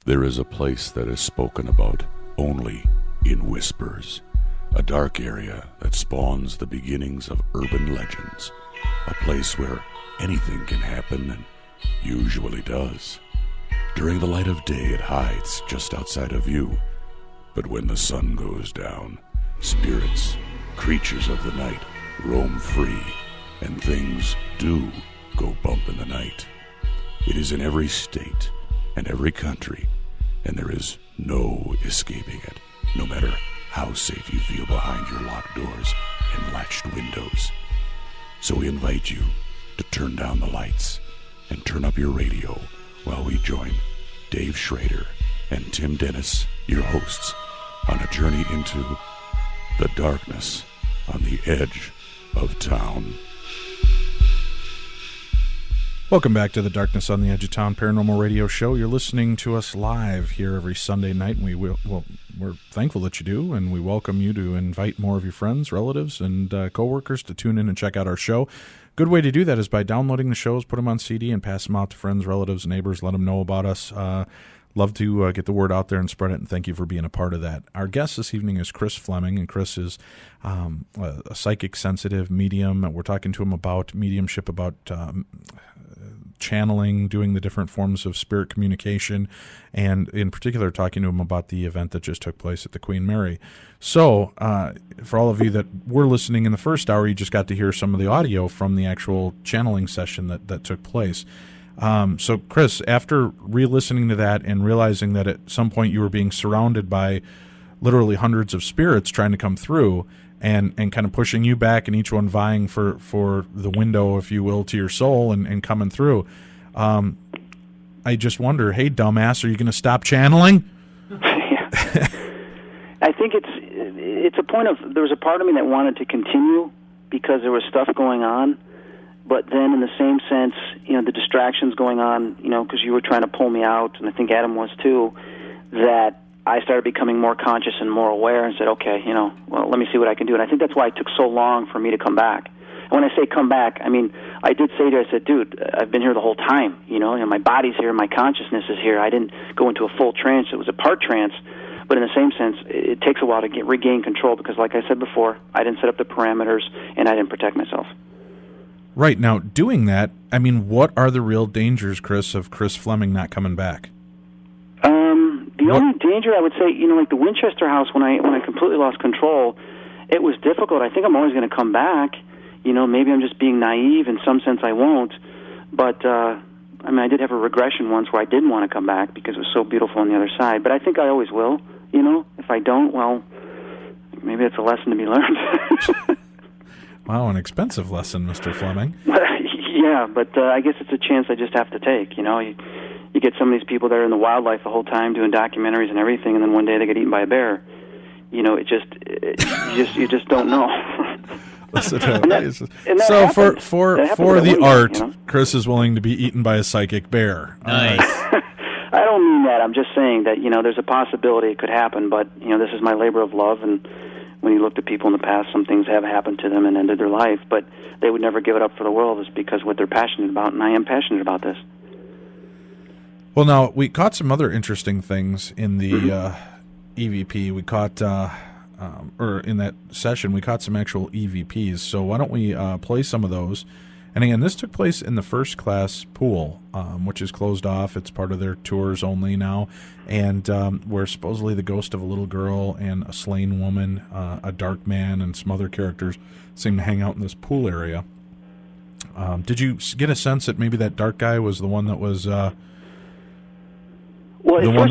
There is a place that is spoken about only in whispers, a dark area that spawns the beginnings of urban legends, a place where anything can happen and usually does. During the light of day, it hides just outside of view, but when the sun goes down, spirits, creatures of the night, roam free, and things do go bump in the night. It is in every state and every country, and there is no escaping it, no matter how safe you feel behind your locked doors and latched windows. So we invite you to turn down the lights and turn up your radio while we join Dave Schrader and Tim Dennis, your hosts, on a journey into the darkness on the edge of town. Welcome back to the Darkness on the Edge of Town Paranormal Radio Show. You're listening to us live here every Sunday night, and we're thankful that you do, and we welcome you to invite more of your friends, relatives, and coworkers to tune in and check out our show. Good way to do that is by downloading the shows, put them on CD, and pass them out to friends, relatives, neighbors, let them know about us. Love to get the word out there and spread it, and thank you for being a part of that. Our guest this evening is Chris Fleming, and Chris is a psychic sensitive medium. We're talking to him about mediumship, about channeling, doing the different forms of spirit communication, and in particular talking to him about the event that just took place at the Queen Mary. So for all of you that were listening in the first hour, you just got to hear some of the audio from the actual channeling session that took place. So Chris, after re-listening to that and realizing that at some point you were being surrounded by literally hundreds of spirits trying to come through and kind of pushing you back and each one vying for the window, if you will, to your soul and coming through, I just wonder, hey, dumbass, are you going to stop channeling? Yeah. I think it's a point of, there was a part of me that wanted to continue because there was stuff going on. But then in the same sense, the distractions going on, because you were trying to pull me out, and I think Adam was too, that I started becoming more conscious and more aware and said, okay, well, let me see what I can do. And I think that's why it took so long for me to come back. And when I say come back, I mean, I did say to her, I said, dude, I've been here the whole time, and my body's here, my consciousness is here. I didn't go into a full trance. It was a part trance. But in the same sense, it takes a while to regain control because, like I said before, I didn't set up the parameters and I didn't protect myself. Right. Now, doing that, I mean, what are the real dangers, Chris, of Chris Fleming not coming back? The only danger, I would say, like the Winchester house, when I completely lost control, it was difficult. I think I'm always going to come back. Maybe I'm just being naive. In some sense, I won't. But, I did have a regression once where I didn't want to come back because it was so beautiful on the other side. But I think I always will. If I don't, well, maybe it's a lesson to be learned. Wow, an expensive lesson, Mr. Fleming. Yeah, but I guess it's a chance I just have to take. You get some of these people that are in the wildlife the whole time doing documentaries and everything, and then one day they get eaten by a bear. You just don't know. Listen, so for the art, Chris is willing to be eaten by a psychic bear. Nice. I don't mean that. I'm just saying that there's a possibility it could happen, but this is my labor of love, and when you looked at people in the past, some things have happened to them and ended their life, but they would never give it up for the world. It's because what they're passionate about, and I am passionate about this. Well, now, we caught some other interesting things in the EVP. We caught, or in that session, we caught some actual EVPs. So why don't we play some of those? And again, this took place in the first class pool, which is closed off. It's part of their tours only now. And where supposedly the ghost of a little girl and a slain woman, a dark man, and some other characters seem to hang out in this pool area. Did you get a sense that maybe that dark guy was the one that was that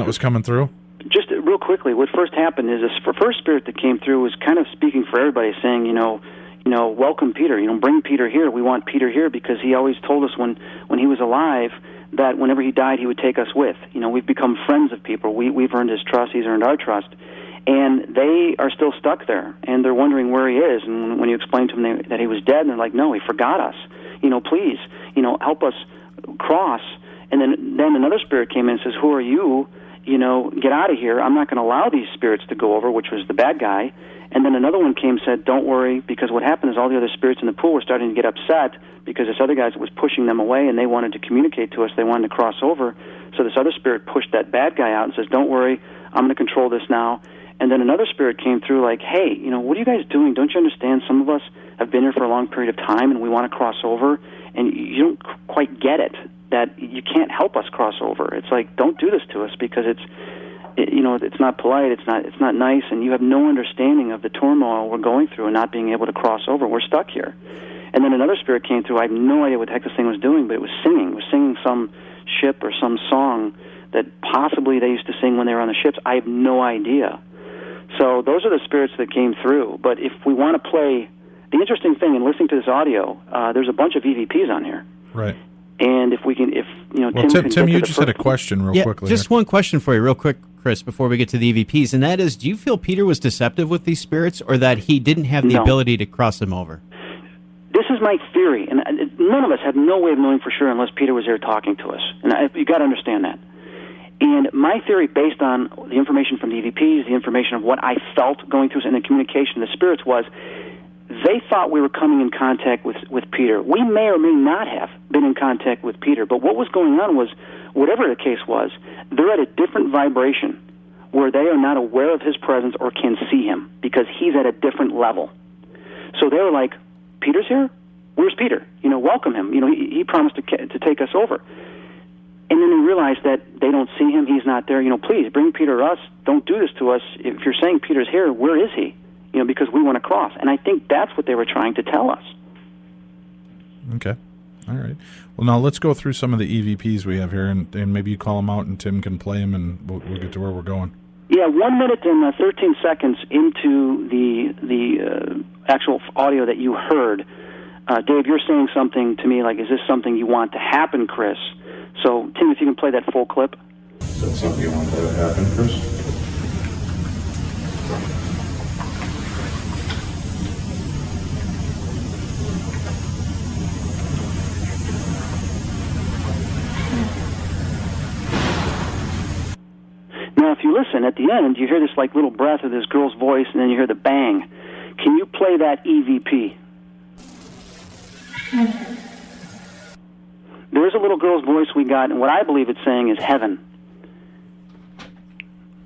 was coming through? Just real quickly, what first happened is this first spirit that came through was kind of speaking for everybody, saying, welcome Peter, bring Peter here. We want Peter here because he always told us when he was alive that whenever he died, he would take us with. We've become friends of people. We've earned his trust. He's earned our trust. And they are still stuck there, and they're wondering where he is. And when you explain to them that he was dead, and they're like, no, he forgot us. Please, help us cross. And then another spirit came in and says, who are you? get out of here. I'm not going to allow these spirits to go over, which was the bad guy. And then another one came and said, don't worry, because what happened is all the other spirits in the pool were starting to get upset because this other guy was pushing them away, and they wanted to communicate to us. They wanted to cross over. So this other spirit pushed that bad guy out and says, don't worry, I'm going to control this now. And then another spirit came through like, hey, what are you guys doing? Don't you understand? Some of us have been here for a long period of time, and we want to cross over, and you don't quite get it, that you can't help us cross over. It's like, don't do this to us because it's not polite, it's not nice, and you have no understanding of the turmoil we're going through and not being able to cross over. We're stuck here. And then another spirit came through. I have no idea what the heck this thing was doing, but it was singing. It was singing some ship or some song that possibly they used to sing when they were on the ships. I have no idea. So those are the spirits that came through. But if we want to play, the interesting thing in listening to this audio, there's a bunch of EVPs on here. Right. And if we can, Tim, you just had a question real quickly. Just one question for you real quick, Chris, before we get to the EVPs, and that is, do you feel Peter was deceptive with these spirits, or that he didn't have the ability to cross them over? This is my theory, and none of us have no way of knowing for sure unless Peter was there talking to us. And you got to understand that. And my theory, based on the information from the EVPs, the information of what I felt going through, and the communication of the spirits, was they thought we were coming in contact with Peter. We may or may not have been in contact with Peter, but what was going on was, whatever the case was, they're at a different vibration where they are not aware of his presence or can see him because he's at a different level. So they were like, Peter's here? Where's Peter? Welcome him. He promised to take us over. And then they realized that they don't see him. He's not there. Please bring Peter to us. Don't do this to us. If you're saying Peter's here, where is he? Because we want to cross. And I think that's what they were trying to tell us. Okay. All right. Well, now let's go through some of the EVPs we have here, and maybe you call them out and Tim can play them, and we'll get to where we're going. Yeah, 1 minute and 13 seconds into the actual audio that you heard, Dave, you're saying something to me like, is this something you want to happen, Chris? So, Tim, if you can play that full clip. Is that something you want to happen, Chris? Now, if you listen, at the end, you hear this like little breath of this girl's voice, and then you hear the bang. Can you play that EVP? There's a little girl's voice we got, and what I believe it's saying is heaven.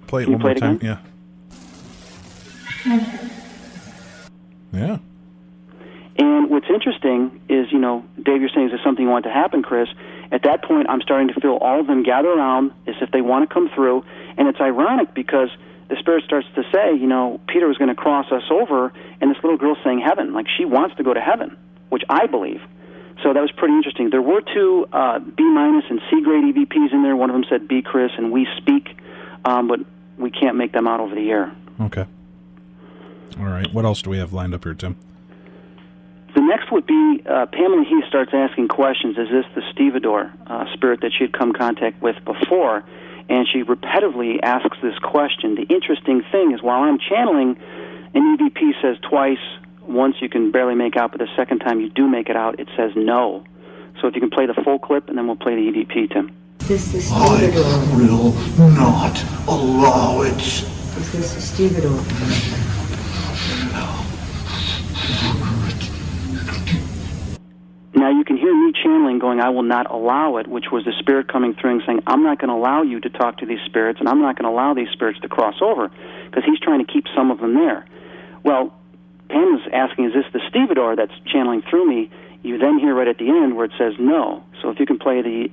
Play it one more time. Yeah. Yeah. And what's interesting is, Dave, you're saying, is this something you want to happen, Chris? At that point, I'm starting to feel all of them gather around as if they want to come through. And it's ironic because the Spirit starts to say, Peter was going to cross us over, and this little girl's saying heaven, like she wants to go to heaven, which I believe. So that was pretty interesting. There were two B- and C-grade EVPs in there. One of them said B, Chris, and we speak, but we can't make them out over the air. Okay. All right. What else do we have lined up here, Tim? The next would be Pamela Heath starts asking questions. Is this the stevedore spirit that she had come in contact with before? And she repetitively asks this question. The interesting thing is, while I'm channeling, an EVP says twice, once you can barely make out, but the second time you do make it out, it says no. So if you can play the full clip, and then we'll play the EVP, Tim. Is this the stevedore? I will not allow it. Is this the stevedore? Now you can hear me channeling going, I will not allow it, which was the spirit coming through and saying, I'm not going to allow you to talk to these spirits, and I'm not going to allow these spirits to cross over, because he's trying to keep some of them there. Well, Pam is asking, is this the stevedore that's channeling through me? You then hear right at the end where it says no. So if you can play the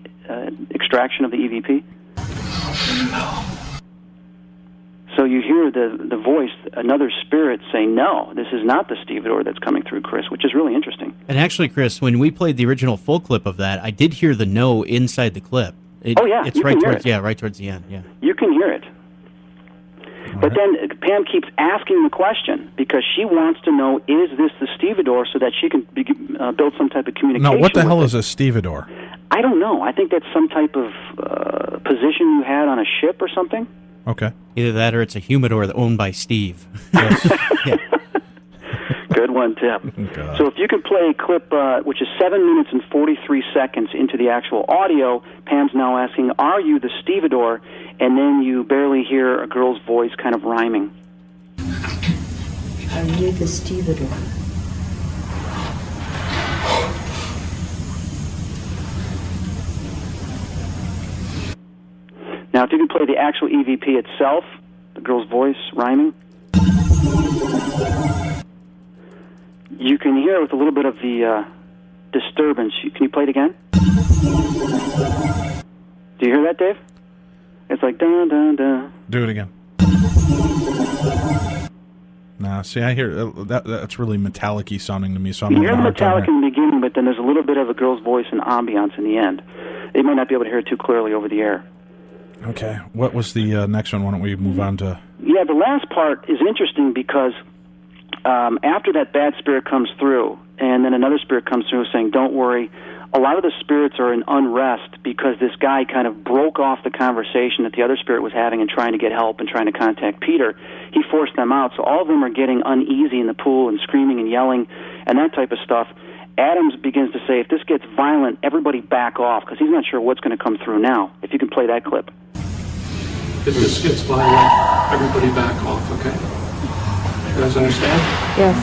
extraction of the EVP. No. So you hear the voice, another spirit, say, no, this is not the stevedore that's coming through, Chris, which is really interesting. And actually, Chris, when we played the original full clip of that, I did hear the no inside the clip. It's right towards the end. Yeah, you can hear it. But then Pam keeps asking the question because she wants to know, is this the stevedore, so that she can build some type of communication. Now, what the hell is a stevedore? I don't know. I think that's some type of position you had on a ship or something. Okay. Either that or it's a humidor owned by Steve. Because Good one, Tim. So if you could play a clip, which is 7 minutes and 43 seconds into the actual audio, Pam's now asking, are you the stevedore? And then you barely hear a girl's voice kind of rhyming. Are you the stevedore? Now, if you could play the actual EVP itself, the girl's voice rhyming, you can hear it with a little bit of the disturbance. Can you play it again? Do you hear that, Dave? It's like dun dun dun. Do it again. Nah, see, I hear that's really metallic-y sounding to me. So I'm you hear the metallic in the beginning, but then there's a little bit of a girl's voice and ambiance in the end. They might not be able to hear it too clearly over the air. Okay. What was the next one? Why don't we move on to... Yeah, the last part is interesting because after that bad spirit comes through, and then another spirit comes through saying, don't worry, a lot of the spirits are in unrest because this guy kind of broke off the conversation that the other spirit was having and trying to get help and trying to contact Peter. He forced them out, so all of them are getting uneasy in the pool and screaming and yelling and that type of stuff. Adams begins to say, if this gets violent, everybody back off, because he's not sure what's going to come through now. If you can play that clip. If this gets violent, everybody back off, okay? You guys understand? Yes.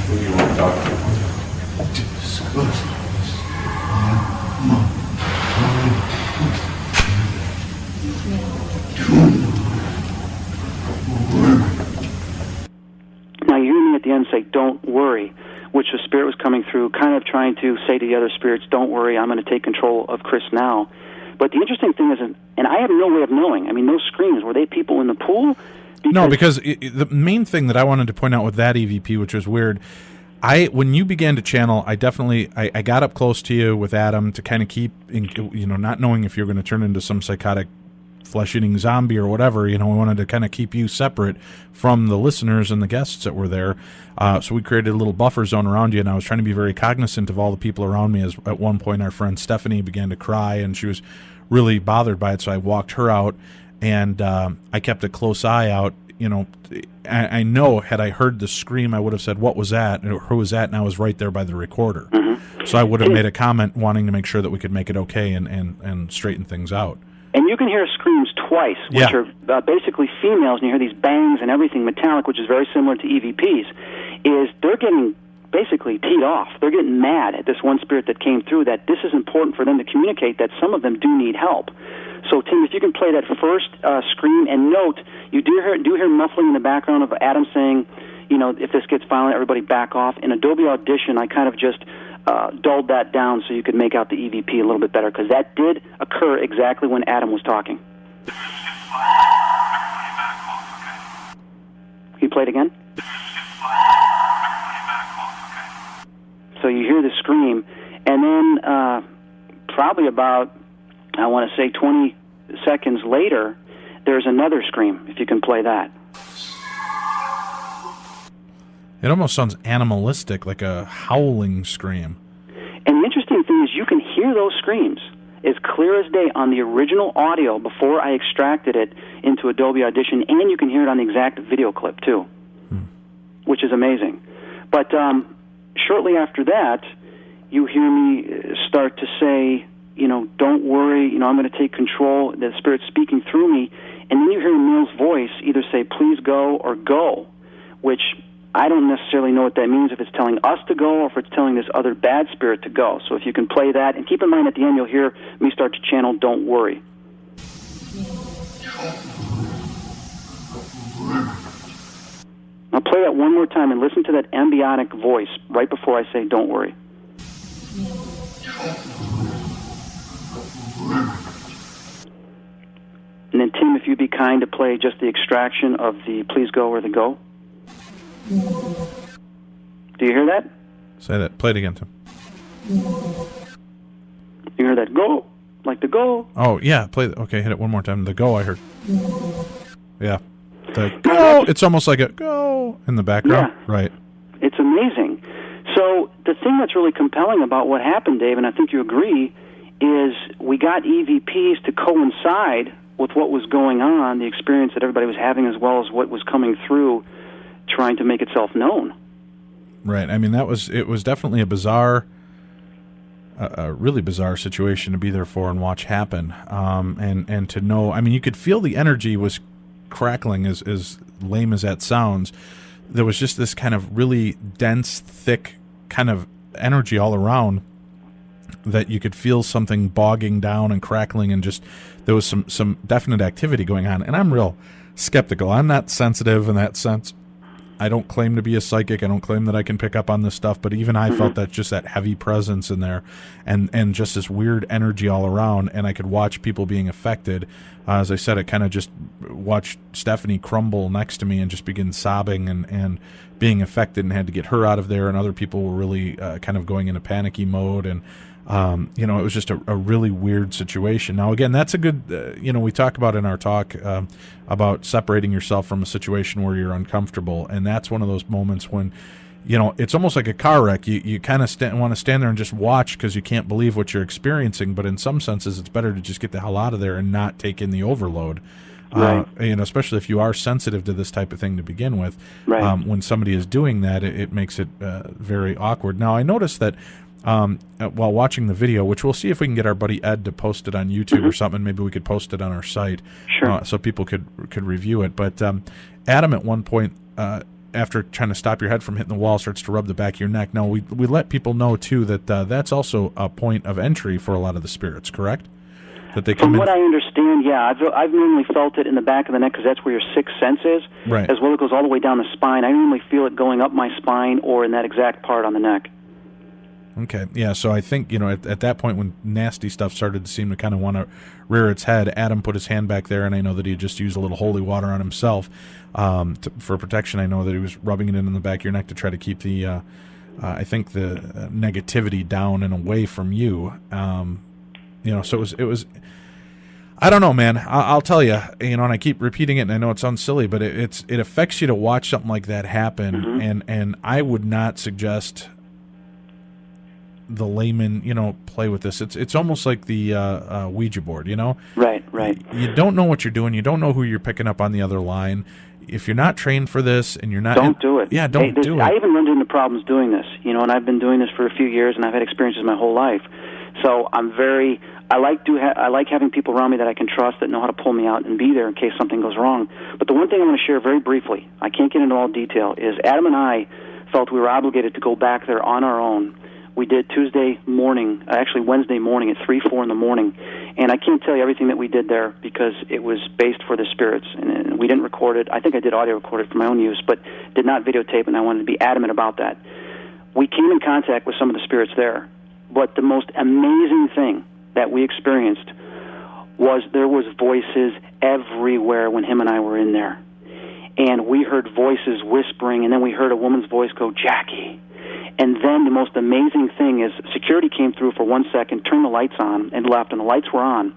Who do you want to talk to? Now you hear me at the end say, don't worry, which the spirit was coming through, kind of trying to say to the other spirits, don't worry, I'm going to take control of Chris now. But the interesting thing is, and I have no way of knowing, I mean, those screams, were they people in the pool? No, because the main thing that I wanted to point out with that EVP, which was weird, when you began to channel, I got up close to you with Adam to kind of keep, not knowing if you're going to turn into some psychotic flesh-eating zombie or whatever. We wanted to kind of keep you separate from the listeners and the guests that were there. So we created a little buffer zone around you, and I was trying to be very cognizant of all the people around me. As at one point, our friend Stephanie began to cry, and she was really bothered by it, so I walked her out. And I kept a close eye out. I know had I heard the scream, I would have said, what was that? Or who was that? And I was right there by the recorder. Mm-hmm. So I would have made a comment wanting to make sure that we could make it okay and straighten things out. And you can hear screams twice, which are basically females, and you hear these bangs and everything metallic, which is very similar to EVPs, is they're getting basically teed off. They're getting mad at this one spirit that came through, that this is important for them to communicate that some of them do need help. So, Tim, if you can play that first scream, and note, you do hear muffling in the background of Adam saying, if this gets violent, everybody back off. In Adobe Audition, I kind of just dulled that down so you could make out the EVP a little bit better, because that did occur exactly when Adam was talking. Can you play it again? So you hear the scream, and then probably about, I want to say 20 seconds later, there's another scream, if you can play that. It almost sounds animalistic, like a howling scream. And the interesting thing is you can hear those screams as clear as day on the original audio before I extracted it into Adobe Audition, and you can hear it on the exact video clip, too, which is amazing. But shortly after that, you hear me start to say, don't worry, I'm going to take control, the Spirit's speaking through me, and then you hear Neil's voice either say, please go, or go, which I don't necessarily know what that means, if it's telling us to go or if it's telling this other bad spirit to go. So if you can play that, and keep in mind at the end you'll hear me start to channel don't worry. I'll play that one more time and listen to that ambiotic voice right before I say don't worry. And then, Tim, if you'd be kind to play just the extraction of the please go or the go. Do you hear that? Say that. Play it again, Tim. You hear that go? Like the go? Oh, yeah. Okay, hit it one more time. The go I heard. Yeah. The go. It's almost like a go in the background. Yeah. Right. It's amazing. So the thing that's really compelling about what happened, Dave, and I think you agree, is we got EVPs to coincide with what was going on, the experience that everybody was having, as well as what was coming through, trying to make itself known. Right. I mean, it was definitely a really bizarre situation to be there for and watch happen. And to know, I mean, you could feel the energy was crackling, as lame as that sounds. There was just this kind of really dense, thick kind of energy all around that you could feel something bogging down and crackling, and just there was some definite activity going on. And I'm real skeptical. I'm not sensitive in that sense. I don't claim to be a psychic. I don't claim that I can pick up on this stuff, but even I felt that just that heavy presence in there, and just this weird energy all around, and I could watch people being affected. As I said, I kind of just watched Stephanie crumble next to me and just begin sobbing and being affected, and had to get her out of there, and other people were really kind of going into panicky mode, and it was just a really weird situation. Now, again, that's a good, we talk about in our talk about separating yourself from a situation where you're uncomfortable. And that's one of those moments when, it's almost like a car wreck. You kind of want to stand there and just watch because you can't believe what you're experiencing. But in some senses, it's better to just get the hell out of there and not take in the overload. Right. Especially if you are sensitive to this type of thing to begin with. Right. When somebody is doing that, it makes it very awkward. Now, I noticed that while watching the video, which we'll see if we can get our buddy Ed to post it on YouTube or something. Maybe we could post it on our site, so people could review it. But Adam, at one point, after trying to stop your head from hitting the wall, starts to rub the back of your neck. Now, we let people know, too, that that's also a point of entry for a lot of the spirits, correct? That they come From what I understand, yeah. I've normally felt it in the back of the neck because that's where your sixth sense is. Right. As well, it goes all the way down the spine. I normally feel it going up my spine or in that exact part on the neck. Okay, yeah, so I think, at that point when nasty stuff started to seem to kind of want to rear its head, Adam put his hand back there, and I know that he just used a little holy water on himself for protection. I know that he was rubbing it in the back of your neck to try to keep the, I think, the negativity down and away from you. So it was, I don't know, man. I'll tell you, and I keep repeating it, and I know it sounds silly, but it affects you to watch something like that happen, and I would not suggest the layman, play with this. It's almost like the Ouija board, Right. You don't know what you're doing. You don't know who you're picking up on the other line. If you're not trained for this and you're not... Don't do it. Yeah, don't do it. I even run into problems doing this, and I've been doing this for a few years, and I've had experiences my whole life. So I like having people around me that I can trust, that know how to pull me out and be there in case something goes wrong. But the one thing I want to share very briefly, I can't get into all detail, is Adam and I felt we were obligated to go back there on our own. We did Wednesday morning at 3-4 in the morning, and I can't tell you everything that we did there because it was based for the spirits, and we didn't record it. I think I did audio record it for my own use, but did not videotape, and I wanted to be adamant about that. We came in contact with some of the spirits there, but the most amazing thing that we experienced was there was voices everywhere when him and I were in there, and we heard voices whispering, and then we heard a woman's voice go, "Jackie." And then the most amazing thing is security came through for 1 second, turned the lights on, and left, and the lights were on.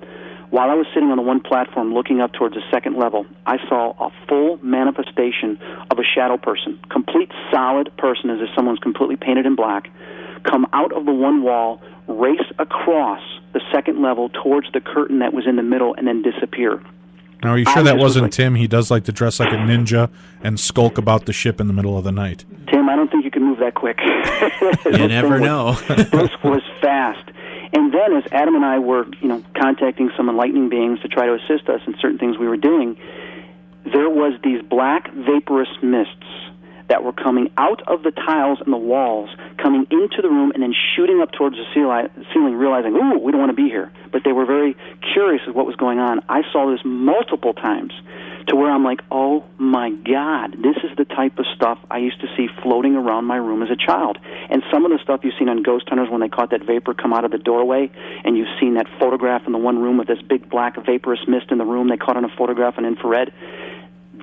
While I was sitting on the one platform looking up towards the second level, I saw a full manifestation of a shadow person, complete solid person as if someone's completely painted in black, come out of the one wall, race across the second level towards the curtain that was in the middle, and then disappear. Now, are you sure that wasn't Tim? He does like to dress like a ninja and skulk about the ship in the middle of the night. Tim, I don't think you can move that quick. You never know. This was fast. And then as Adam and I were, contacting some enlightening beings to try to assist us in certain things we were doing, there was these black vaporous mists that were coming out of the tiles and the walls, coming into the room and then shooting up towards the ceiling, realizing, ooh, we don't want to be here. But they were very curious of what was going on. I saw this multiple times to where I'm like, oh, my God, this is the type of stuff I used to see floating around my room as a child. And some of the stuff you've seen on Ghost Hunters when they caught that vapor come out of the doorway, and you've seen that photograph in the one room with this big black vaporous mist in the room they caught on a photograph on infrared.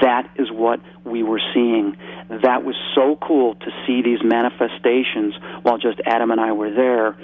That is what we were seeing. That was so cool to see these manifestations while just Adam and I were there.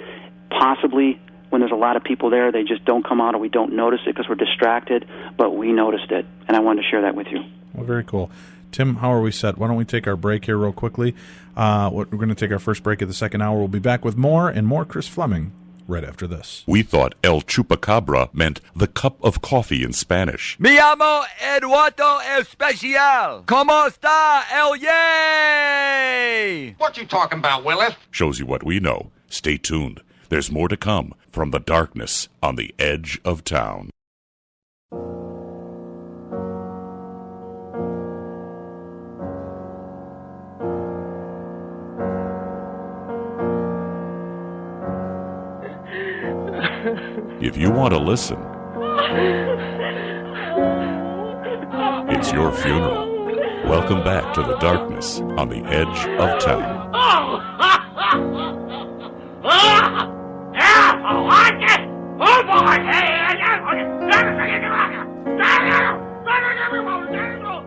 Possibly when there's a lot of people there, they just don't come out or we don't notice it because we're distracted, but we noticed it, and I wanted to share that with you. Well, very cool. Tim, how are we set? Why don't we take our break here real quickly? We're going to take our first break of the second hour. We'll be back with more and more Chris Fleming right after this. We thought El Chupacabra meant the cup of coffee in Spanish. Me llamo Eduardo Especial. ¿Cómo está el yay? What you talking about, Willis? Shows you what we know. Stay tuned. There's more to come from the darkness on the edge of town. If you want to listen, it's your funeral. Welcome back to the darkness on the edge of town.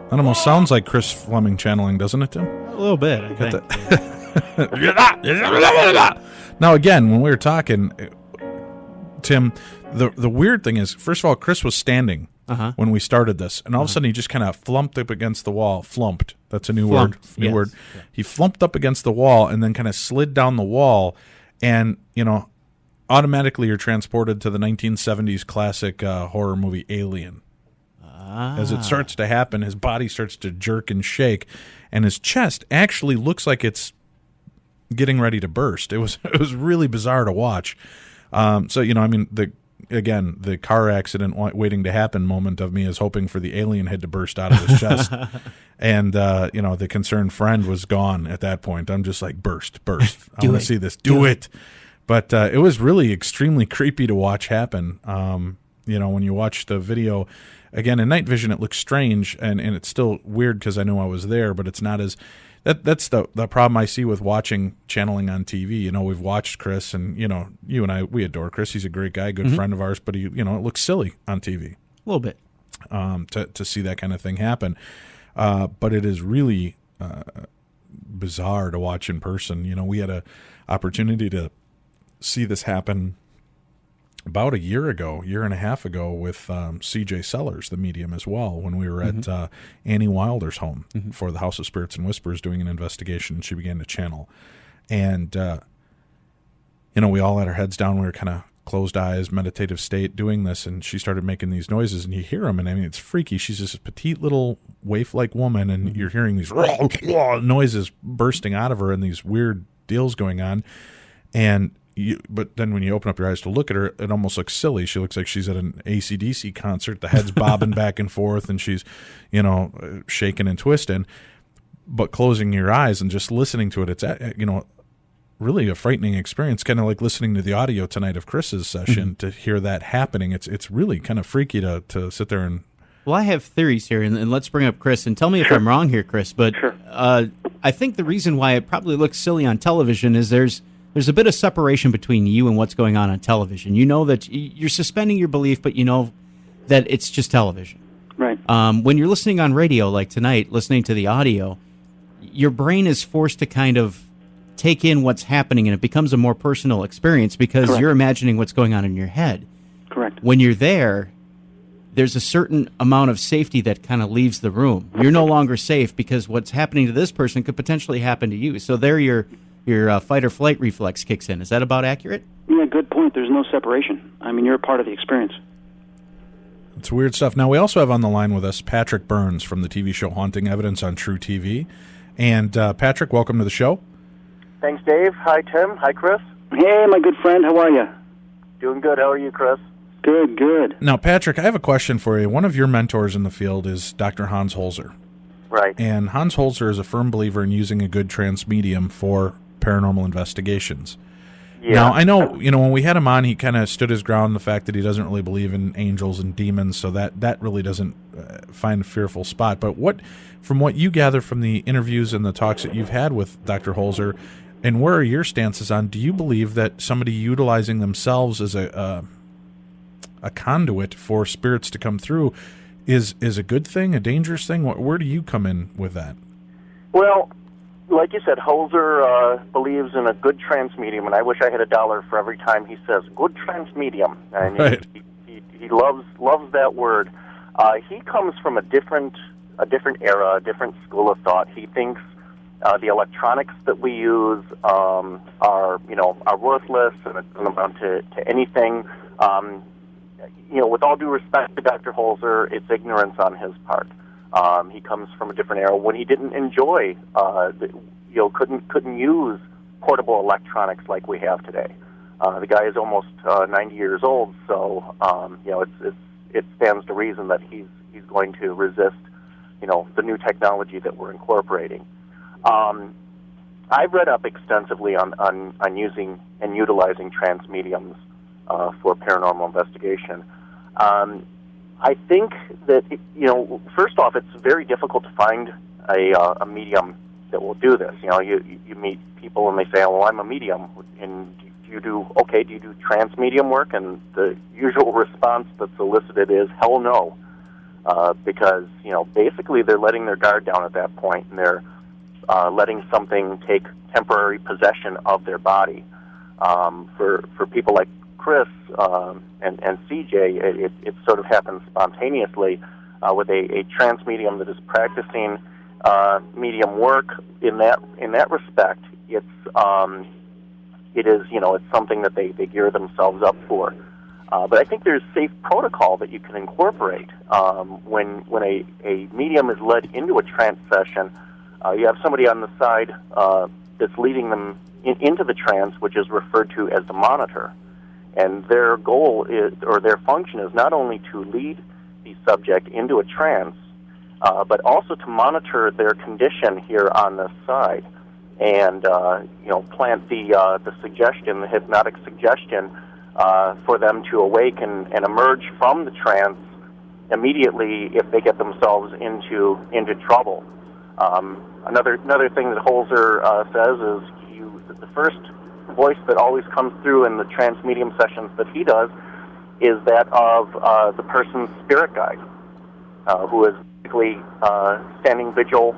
That almost sounds like Chris Fleming channeling, doesn't it, Tim? A little bit, I think. Now, again, when we were talking, Tim, the weird thing is, first of all, Chris was standing when we started this, and all of a sudden he just kind of flumped up against the wall. Flumped. That's a new word. New word. Yeah. He flumped up against the wall and then kind of slid down the wall, and, automatically you're transported to the 1970s classic horror movie Alien. As it starts to happen, his body starts to jerk and shake, and his chest actually looks like it's getting ready to burst. It was really bizarre to watch. The car accident waiting to happen moment of me is hoping for the alien head to burst out of his chest. And, the concerned friend was gone at that point. I'm just like, burst. I want to see this. Do it. But it was really extremely creepy to watch happen. When you watch the video, again, in night vision, it looks strange, and it's still weird because I know I was there, but it's not as... That's the problem I see with watching channeling on TV. We've watched Chris, and, you and I, we adore Chris. He's a great guy, good friend of ours, but he, it looks silly on TV. A little bit. To see that kind of thing happen. But it is really bizarre to watch in person. We had an opportunity to see this happen about a year and a half ago with C.J. Sellers, the medium, as well, when we were at Annie Wilder's home for the House of Spirits and Whispers doing an investigation, and she began to channel. And, we all had our heads down. We were kind of closed eyes, meditative state doing this, and she started making these noises, and you hear them, and it's freaky. She's this petite little waif-like woman, and you're hearing these noises bursting out of her and these weird deals going on. But then when you open up your eyes to look at her, it almost looks silly. She looks like she's at an AC/DC concert. The head's bobbing back and forth, and she's, shaking and twisting. But closing your eyes and just listening to it, it's, really a frightening experience. Kind of like listening to the audio tonight of Chris's session to hear that happening. It's really kind of freaky to sit there and... Well, I have theories here, and let's bring up Chris, and tell me if I'm wrong here, Chris, but I think the reason why it probably looks silly on television is there's a bit of separation between you and what's going on television. You know that you're suspending your belief, but you know that it's just television. Right. When you're listening on radio, like tonight, listening to the audio, your brain is forced to kind of take in what's happening, and it becomes a more personal experience because you're imagining what's going on in your head. Correct. When you're there's a certain amount of safety that kind of leaves the room. You're no longer safe because what's happening to this person could potentially happen to you. So there your fight or flight reflex kicks in. Is that about accurate? Yeah, good point. There's no separation. You're a part of the experience. It's weird stuff. Now, we also have on the line with us Patrick Burns from the TV show Haunting Evidence on True TV. And Patrick, welcome to the show. Thanks, Dave. Hi, Tim. Hi, Chris. Hey, my good friend. How are you? Doing good. How are you, Chris? Good. Now, Patrick, I have a question for you. One of your mentors in the field is Dr. Hans Holzer. Right. And Hans Holzer is a firm believer in using a good transmedium for paranormal investigations. Yeah. Now, I know, when we had him on, he kind of stood his ground on the fact that he doesn't really believe in angels and demons, so that really doesn't find a fearful spot. But from what you gather from the interviews and the talks that you've had with Dr. Holzer, and where are your stances on, do you believe that somebody utilizing themselves as a conduit for spirits to come through is a good thing, a dangerous thing? Where do you come in with that? Well, like you said, Holzer believes in a good transmedium, and I wish I had $1 for every time he says good transmedium. And right. he loves that word. He comes from a different era, a different school of thought. He thinks The electronics that we use are worthless and don't amount to anything. With all due respect to Dr. Holzer, it's ignorance on his part. He comes from a different era when he didn't enjoy, couldn't use portable electronics like we have today. The guy is almost 90 years old, so it stands to reason that he's going to resist, the new technology that we're incorporating. I've read up extensively on using and utilizing transmediums for paranormal investigation. I think that first off, it's very difficult to find a medium that will do this. You meet people and they say, "Oh, well, I'm a medium," and do you do transmedium work? And the usual response that's elicited is, "Hell no," because basically they're letting their guard down at that point, and they're letting something take temporary possession of their body. For people like Chris and CJ, it sort of happens spontaneously with a trance medium that is practicing medium work. In that respect, it's something that they gear themselves up for. But I think there's safe protocol that you can incorporate when a medium is led into a trance session. You have somebody on the side that's leading them into the trance, which is referred to as the monitor. And their goal is, or their function is, not only to lead the subject into a trance, but also to monitor their condition here on this side, and plant the suggestion, the hypnotic suggestion, for them to awaken and emerge from the trance immediately if they get themselves into trouble. Another thing that Holzer says is the first voice that always comes through in the trance medium sessions that he does is that of the person's spirit guide, who is basically standing vigil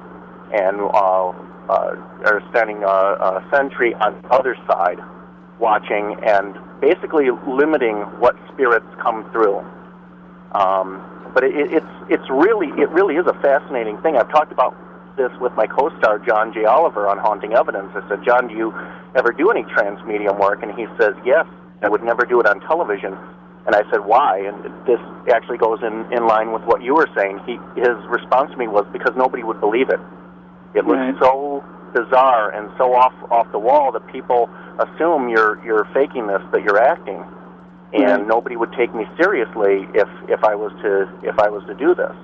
and or standing sentry on the other side, watching and basically limiting what spirits come through. But it really is a fascinating thing. I've talked about this with my co-star John J. Oliver on Haunting Evidence. I said, "John, do you ever do any trance medium work?" And he says, "Yes, I would never do it on television." And I said, "Why?" And this actually goes in line with what you were saying. His response to me was, because nobody would believe it. It was so bizarre and so off the wall that people assume you're faking this, that you're acting, and nobody would take me seriously if I was to do this.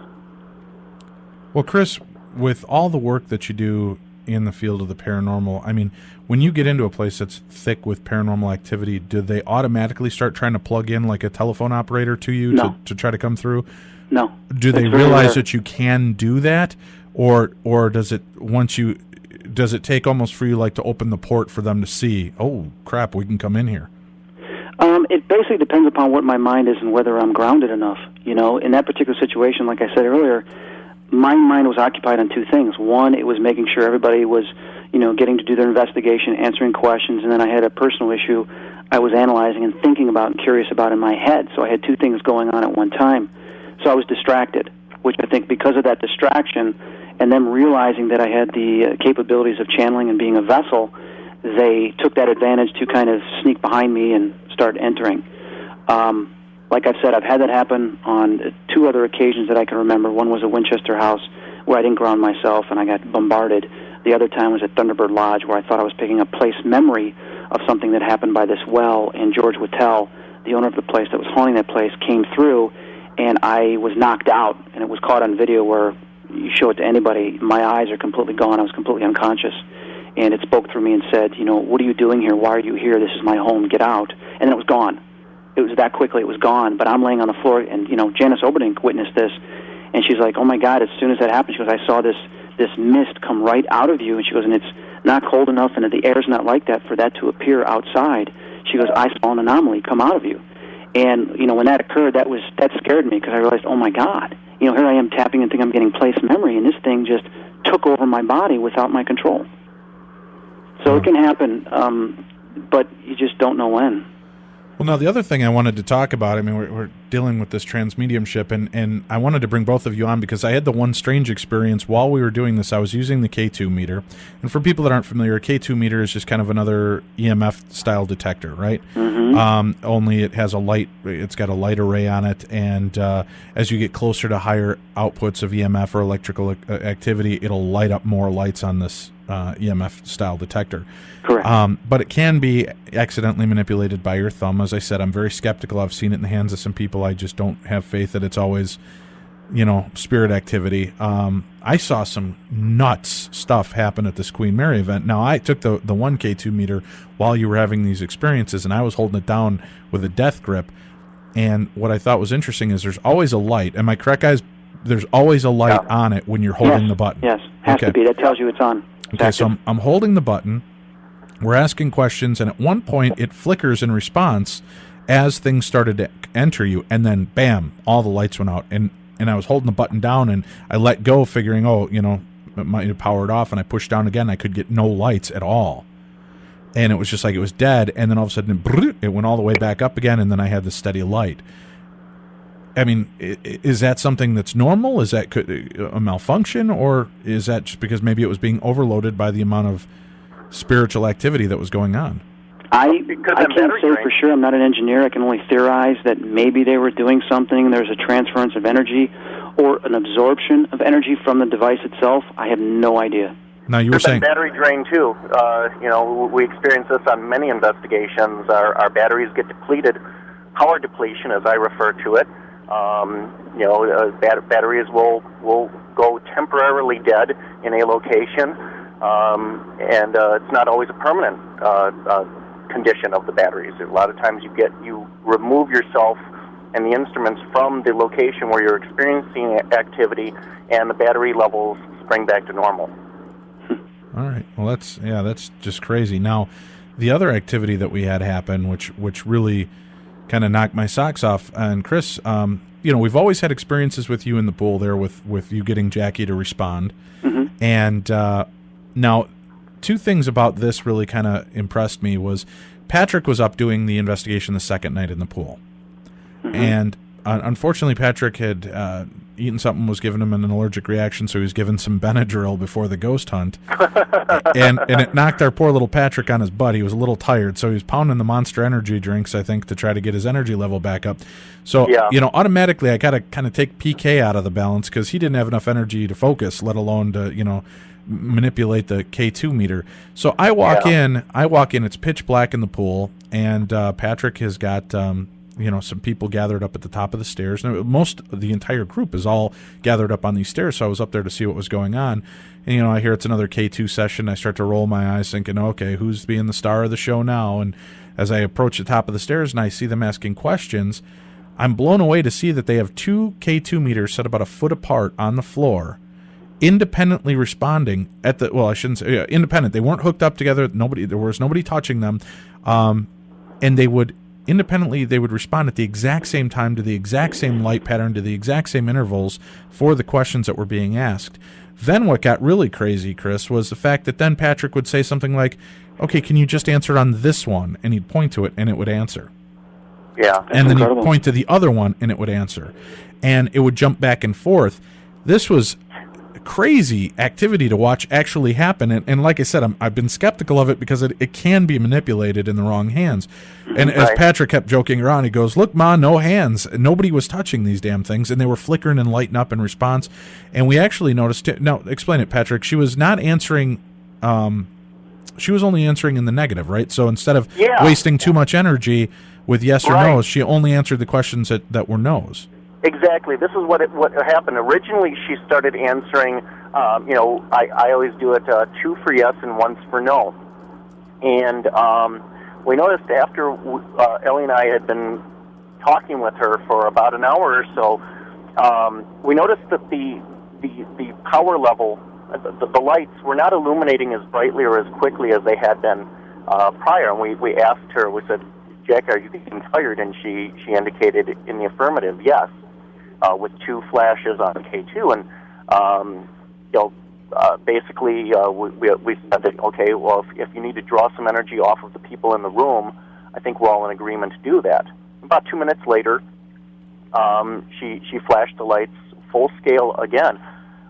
Well, Chris, with all the work that you do in the field of the paranormal, I mean, when you get into a place that's thick with paranormal activity, do they automatically start trying to plug in like a telephone operator to you to try to come through? No. Do they realize that you can do that, or does it take almost for you like to open the port for them to see, oh crap, we can come in here? It basically depends upon what my mind is and whether I'm grounded enough. In that particular situation, like I said earlier, my mind was occupied on two things. One, it was making sure everybody was, getting to do their investigation, answering questions, and then I had a personal issue I was analyzing and thinking about and curious about in my head. So I had two things going on at one time. So I was distracted, which I think because of that distraction and them realizing that I had the capabilities of channeling and being a vessel, they took that advantage to kind of sneak behind me and start entering. Like I've said, I've had that happen on two other occasions that I can remember. One was at Winchester House, where I didn't ground myself and I got bombarded. The other time was at Thunderbird Lodge, where I thought I was picking up place memory of something that happened by this well, and George Whittell, the owner of the place that was haunting that place, came through, and I was knocked out, and it was caught on video where you show it to anybody. My eyes are completely gone. I was completely unconscious, and it spoke through me and said, what are you doing here? Why are you here? This is my home. Get out. And then it was gone. It was that quickly, it was gone. But I'm laying on the floor, and, Janice Oberdink witnessed this, and she's like, oh, my God, as soon as that happened, she goes, I saw this mist come right out of you, and she goes, and it's not cold enough, and the air's not like that for that to appear outside. She goes, I saw an anomaly come out of you. And, when that occurred, that scared me, because I realized, oh, my God, here I am tapping and think I'm getting place memory, and this thing just took over my body without my control. So it can happen, but you just don't know when. Well, now, the other thing I wanted to talk about, I mean, we're dealing with this transmediumship, and I wanted to bring both of you on because I had the one strange experience while we were doing this. I was using the K2 meter, and for people that aren't familiar, a K2 meter is just kind of another EMF style detector, right? Mm-hmm. Only it has a light. It's got a light array on it, and as you get closer to higher outputs of EMF or electrical activity, it'll light up more lights on this EMF style detector. Correct. But it can be accidentally manipulated by your thumb. As I said, I'm very skeptical. I've seen it in the hands of some people. I just don't have faith that it's always, spirit activity. I saw some nuts stuff happen at this Queen Mary event. Now, I took the 1K2 meter while you were having these experiences, and I was holding it down with a death grip. And what I thought was interesting is there's always a light. Am I correct, guys? There's always a light on it when you're holding the button. Yes, has to be. That tells you it's on. Okay, so I'm holding the button. We're asking questions, and at one point it flickers in response as things started to enter you, and then bam, all the lights went out. And I was holding the button down, and I let go, figuring, it might have powered off, and I pushed down again. I could get no lights at all. And it was just like it was dead, and then all of a sudden it went all the way back up again, and then I had the steady light. I mean, is that something that's normal? Is that a malfunction, or is that just because maybe it was being overloaded by the amount of spiritual activity that was going on? I can't say for sure. I'm not an engineer. I can only theorize that maybe they were doing something. There's a transference of energy or an absorption of energy from the device itself. I have no idea. Now, you were saying battery drain too. We experience this on many investigations. Our batteries get depleted, power depletion, as I refer to it. Batteries will go temporarily dead in a location, and it's not always a permanent condition of the batteries. A lot of times you remove yourself and the instruments from the location where you're experiencing activity, and the battery levels spring back to normal. All right. Well, that's just crazy. Now, the other activity that we had happen, which really kind of knocked my socks off, and Chris, we've always had experiences with you in the pool there with you getting Jackie to respond. Mm-hmm. And now, two things about this really kind of impressed me was Patrick was up doing the investigation the second night in the pool. Mm-hmm. And unfortunately, Patrick had eaten something, was giving him an allergic reaction, so he was given some Benadryl before the ghost hunt. and it knocked our poor little Patrick on his butt. He was a little tired, so he was pounding the Monster Energy drinks, I think, to try to get his energy level back up. So, automatically I got to kind of take PK out of the balance because he didn't have enough energy to focus, let alone to, manipulate the K2 meter. So I walk in, it's pitch black in the pool, and Patrick has got some people gathered up at the top of the stairs. Now, the entire group is all gathered up on these stairs, so I was up there to see what was going on. And, I hear it's another K2 session. I start to roll my eyes thinking, okay, who's being the star of the show now? And as I approach the top of the stairs and I see them asking questions, I'm blown away to see that they have two K2 meters set about a foot apart on the floor, independently responding independent. They weren't hooked up together. There was nobody touching them. And they would respond at the exact same time to the exact same light pattern, to the exact same intervals for the questions that were being asked. Then what got really crazy, Chris, was the fact that then Patrick would say something like, okay, can you just answer on this one? And he'd point to it, and it would answer. Yeah. And then he'd point to the other one, and it would answer. And it would jump back and forth. This was crazy activity to watch actually happen, and like I said, I've been skeptical of it because it can be manipulated in the wrong hands. And as Patrick kept joking around, he goes, "Look, Ma, no hands. Nobody was touching these damn things, and they were flickering and lighting up in response." And we actually noticed it. Now, explain it, Patrick. She was not answering. She was only answering in the negative, right? So instead of wasting too much energy with yes or no's, she only answered the questions that were no's. Exactly. This is what happened. Originally, she started answering, I always do it 2 for yes and 1 for no. And we noticed after Ellie and I had been talking with her for about an hour or so, we noticed that the power level, the lights were not illuminating as brightly or as quickly as they had been prior. And we asked her, we said, "Jack, are you getting tired?" And she indicated in the affirmative, yes. With 2 flashes on K2, and basically we said that, okay, well, if you need to draw some energy off of the people in the room, I think we're all in agreement to do that. About 2 minutes later, she flashed the lights full scale again.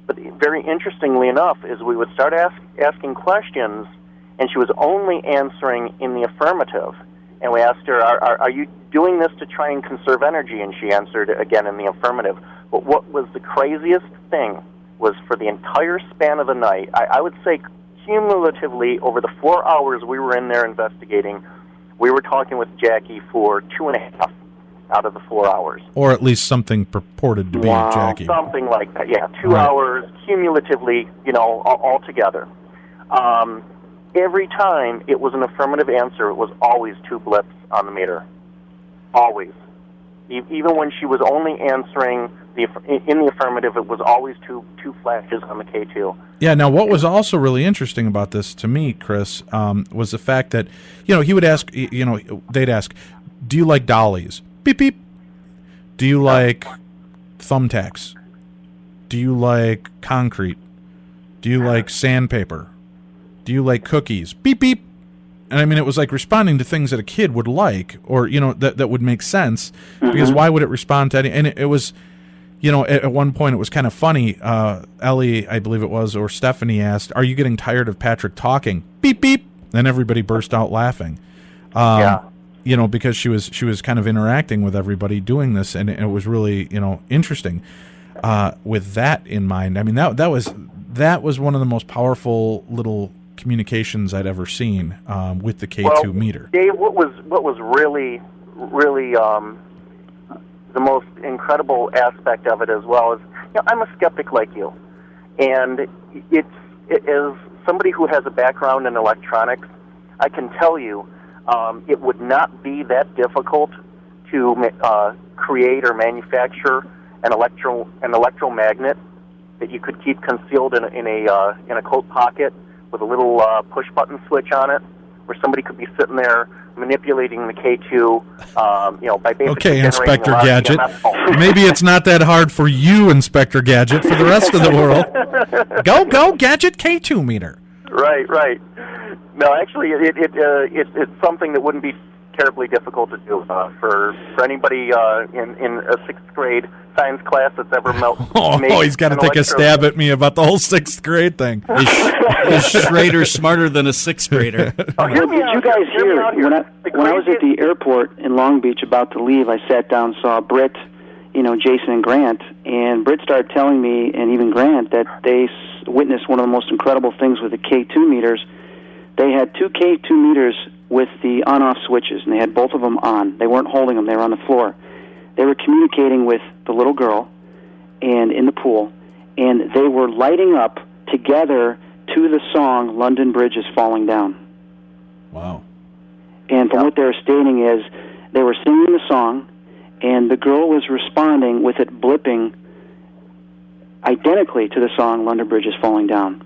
But very interestingly enough, is we would start asking questions, and she was only answering in the affirmative. And we asked her, are you doing this to try and conserve energy? And she answered again in the affirmative. But what was the craziest thing was for the entire span of the night, I would say cumulatively over the 4 hours we were in there investigating, we were talking with Jackie for 2.5 out of the 4 hours. Or at least something purported to be Jackie. Something like that, yeah. 2 hours cumulatively, all together. Every time it was an affirmative answer, it was always 2 blips on the meter. Always. Even when she was only answering in the affirmative, it was always two flashes on the K2. Yeah, now what was also really interesting about this to me, Chris, was the fact that, he would ask, they'd ask, do you like dollies? Beep, beep. Do you like thumbtacks? Do you like concrete? Do you like sandpaper? Do you like cookies? Beep, beep. And I mean, it was like responding to things that a kid would like, or, that would make sense, because why would it respond to any? And it was, at one point it was kind of funny. Ellie, I believe it was, or Stephanie asked, are you getting tired of Patrick talking? Beep, beep. And everybody burst out laughing. Because she was kind of interacting with everybody doing this, and it was really, interesting. With that in mind, I mean, that was one of the most powerful little communications I'd ever seen with the K2 meter. Dave, what was really the most incredible aspect of it as well is, I'm a skeptic like you, and it is somebody who has a background in electronics. I can tell you, it would not be that difficult to create or manufacture an electromagnet that you could keep concealed in a coat pocket with a little push button switch on it, where somebody could be sitting there manipulating the K2, by basically okay, Inspector Gadget. Maybe it's not that hard for you, Inspector Gadget. For the rest of the world, go, Gadget K2 meter. Right. No, actually, it's something that wouldn't be terribly difficult to do for anybody in a 6th grade science class that's ever he's got to take a stab at me about the whole 6th grade thing. Is Schrader smarter than a 6th grader? Did you guys hear when I was at the airport in Long Beach about to leave? I sat down, saw Britt, Jason and Grant, and Britt started telling me, and even Grant, that they witnessed one of the most incredible things with the K2 meters. They had 2 K2 meters with the on-off switches, and they had both of them on. They weren't holding them. They were on the floor. They were communicating with the little girl and in the pool, and they were lighting up together to the song London Bridge is Falling Down. Wow. And from what they were stating is they were singing the song, and the girl was responding with it blipping identically to the song London Bridge is Falling Down.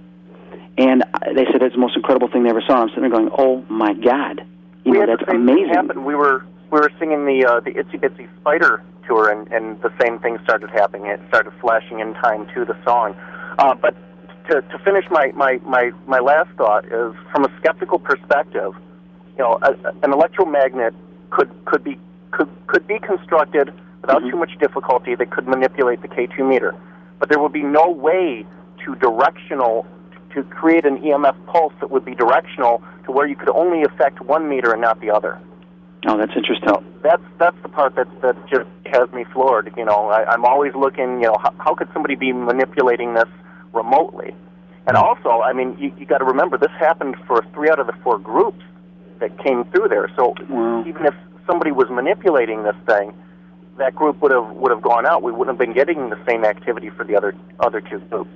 And they said it's the most incredible thing they ever saw. I'm sitting there going, "Oh my God, that's amazing!" Happen. We were singing the Itsy Bitsy Spider tour, and the same thing started happening. It started flashing in time to the song. But to finish my last thought is, from a skeptical perspective, an electromagnet could be constructed without too much difficulty that could manipulate the K2 meter, but there would be no way to create an EMF pulse that would be directional to where you could only affect one meter and not the other. Oh, that's interesting. That's the part that just has me floored. I'm always looking. How could somebody be manipulating this remotely? And also, I mean, you got to remember this happened for 3 out of the 4 groups that came through there. So even if somebody was manipulating this thing, that group would have gone out. We wouldn't have been getting the same activity for the other 2 groups.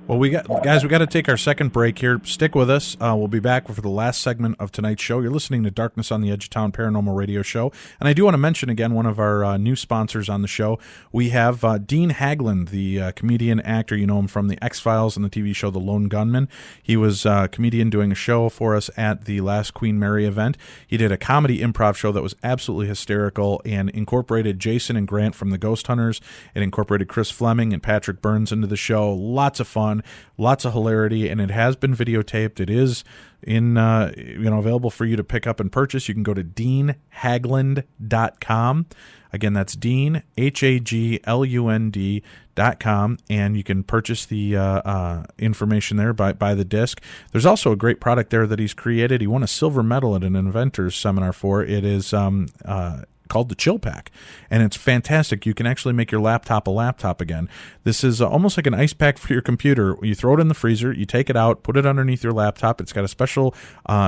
Well, we got to take our second break here. Stick with us. We'll be back for the last segment of tonight's show. You're listening to Darkness on the Edge of Town Paranormal Radio Show. And I do want to mention again one of our new sponsors on the show. We have Dean Haglund, the comedian actor. You know him from the X-Files and the TV show The Lone Gunman. He was a comedian doing a show for us at the last Queen Mary event. He did a comedy improv show that was absolutely hysterical and incorporated Jason and Grant from the Ghost Hunters. It incorporated Chris Fleming and Patrick Burns into the show. Lots of fun. fun, lots of hilarity, and it has been videotaped. It is available for you to pick up and purchase. You can go to DeanHaglund.com. Again, that's Dean, HAGLUND.com, and you can purchase the information there by the disc. There's also a great product there that he's created. He won a silver medal at an inventor's seminar for. It is called the Chill Pack, and it's fantastic. You can actually make your laptop a laptop again. This is almost like an ice pack for your computer. You throw it in the freezer, you take it out, put it underneath your laptop. It's got a special